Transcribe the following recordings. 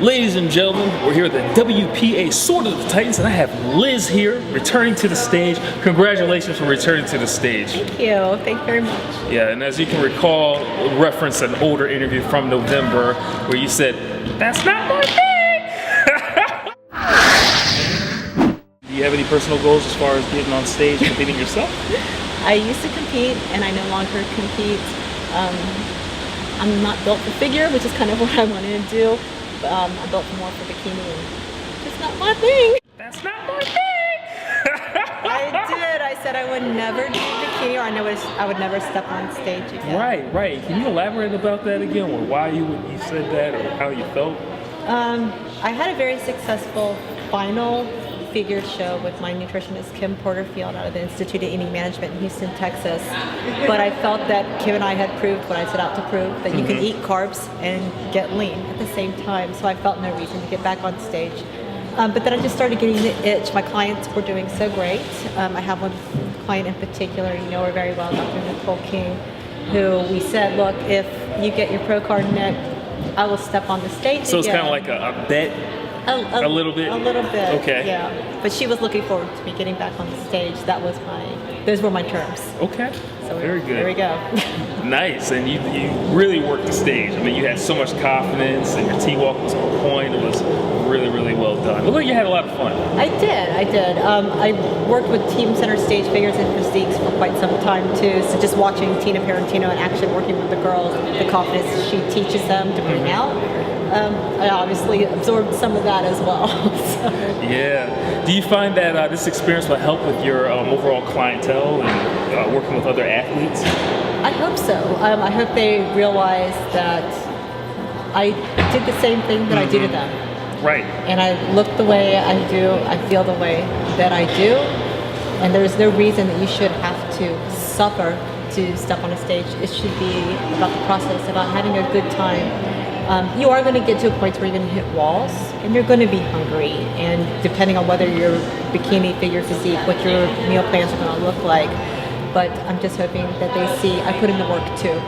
Ladies and gentlemen, we're here at the WPA Sword of the Titans, and I have Liz here, returning to the stage. Congratulations for returning to the stage. Thank you. Thank you very much. Yeah, and as you can recall, reference an older interview from November where you said, "That's not my thing." Do you have any personal goals as far as getting on stage, competing yourself? I used to compete, and I no longer compete. I'm not built for figure, which is kind of what I wanted to do. I'm built more for bikini, and it's not my thing. That's not my thing. I said I would never do bikini, or I would never step on stage again. Right. Can you elaborate about that again, or why you said that, or how you felt? I had a very successful final figure show with my nutritionist Kim Porterfield out of the Institute of Eating Management in Houston, Texas. But I felt that Kim and I had proved what I set out to prove, that you can eat carbs and get lean at the same time. So I felt no reason to get back on stage. But then I just started getting the itch. My clients were doing so great. I have one client in particular, you know her very well, Dr. Nicole King, who we said, look, if you get your pro card, Nick, I will step on the stage So again. it's kind of like a bet? A little bit? A little bit, okay. Yeah. But she was looking forward to me getting back on the stage. Those were my terms. Okay. So very good. There we go. Nice, and you really worked the stage. I mean, you had so much confidence, and your T-walk was on point. It was really, really well done. Look, you had a lot of fun. I did. I worked with Team Center Stage Figures and Physiques for quite some time too. So just watching Tina Parentino and actually working with the girls, the confidence she teaches them to bring out. I obviously absorbed some of that as well. So. Yeah. Do you find that this experience will help with your overall clientele and working with other athletes? I hope so. I hope they realize that I did the same thing that I do to them. Right. And I look the way I do, I feel the way that I do, and there's no reason that you should have to suffer to step on a stage. It should be about the process, about having a good time. You are going to get to a point where you're going to hit walls, and you're going to be hungry, and depending on whether you're bikini, figure, physique, what your meal plans are going to look like. But I'm just hoping that they see I put in the work too.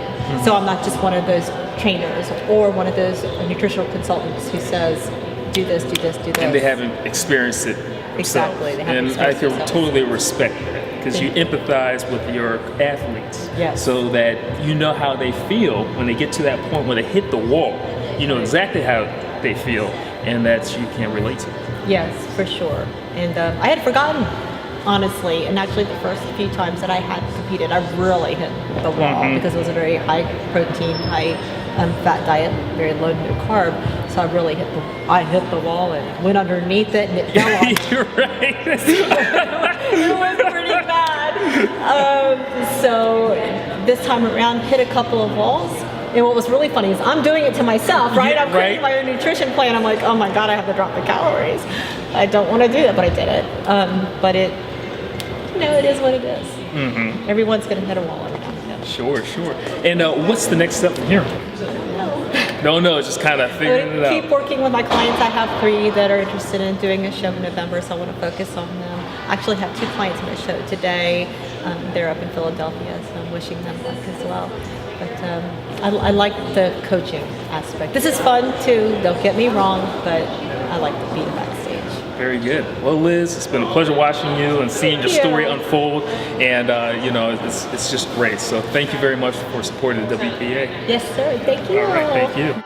So I'm not just one of those trainers or one of those nutritional consultants who says, do this, do this, do this. And they haven't experienced it themselves. Exactly. They haven't and I can themselves. totally respect that, because you empathize with your athletes. Yes. So that you know how they feel when they get to that point where they hit the wall. You know exactly how they feel, and that you can relate to. Yes, for sure. And I had forgotten, honestly, and actually the first few times that I had competed, I really hit the wall because it was a very high protein, high fat diet, very low no carb. So I really hit the wall and went underneath it, and it fell off. You're right. It was pretty bad. So this time around, hit a couple of walls. And what was really funny is I'm doing it to myself, right? Yeah, I'm creating my own nutrition plan. I'm like, oh my God, I have to drop the calories. I don't want to do that, but I did it. But it is what it is. Everyone's going to hit a wall every now and then. Sure. And what's the next step from here? No, it's just kind of figuring it out. Keep working with my clients. I have 3 that are interested in doing a show in November, so I want to focus on them. I actually have 2 clients on the show today. They're up in Philadelphia, so I'm wishing them luck as well. But I like the coaching aspect. This is fun too, don't get me wrong, but I like to be backstage. Very good. Well, Liz, it's been a pleasure watching you and seeing your story unfold, and it's just great. So thank you very much for supporting the WPA. Yes, sir. Thank you. All right, thank you.